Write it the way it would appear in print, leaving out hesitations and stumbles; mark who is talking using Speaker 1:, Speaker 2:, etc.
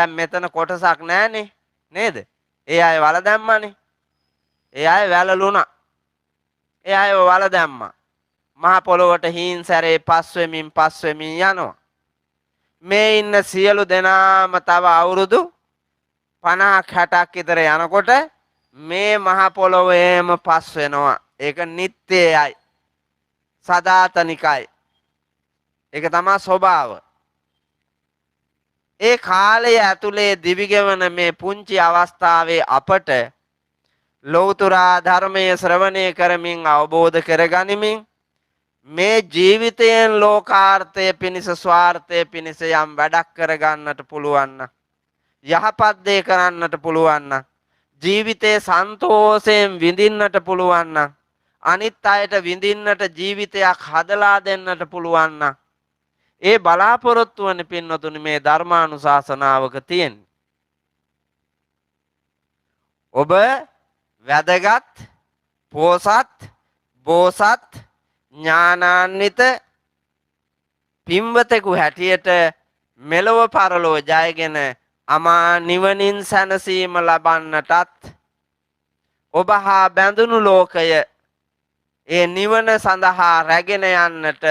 Speaker 1: දැන් මෙතන කොටසක් නැහනේ නේද? ඒ අය වල දැම්මානේ. ඒ අය වැළලුණා. ඒ අය වල දැම්මා. මහ පොළොවට හීන් සැරේ පස් වෙමින් යනවා. මේ ඉන්න සියලු දෙනාම තව අවුරුදු 50ක් 60ක් විතර යනකොට මේ මහ පොළොවේම පස් වෙනවා. ඒක නිත්‍යයයි. සදාතනිකයි. ඒක තමයි ස්වභාව. ඒ කාලය ඇතුලේ දිවිගෙවන මේ පුංචි අවස්ථාවේ අපට ලෞතර ධර්මයේ ශ්‍රවණය කරමින් අවබෝධ කරගනිමින් මේ ජීවිතයෙන් ලෝකාර්ථය පිණිස ස්වාර්ථය පිණිස යම් වැඩක් කරගන්නට පුළුවන් නම් යහපත් දේ කරන්නට පුළුවන් නම් ජීවිතේ සන්තෝෂයෙන් විඳින්නට පුළුවන් නම් අනිත් අයට විඳින්නට ජීවිතයක් හදලා දෙන්නට පුළුවන් නම් ඒ බලාපොරොත්තු වන පින්වතුනි මේ ධර්මානුශාසනාවක තියෙන්නේ. ඔබ වැදගත් පෝසත් බෝසත් ඥානාන්විත පින්වතෙකු හැටියට මෙලොව පරලොව ජයගෙන අමා නිවනින් සැනසීම ලබන්නටත් ඔබ හා බැඳුණු ලෝකය ඒ නිවන සඳහා රැගෙන යන්නට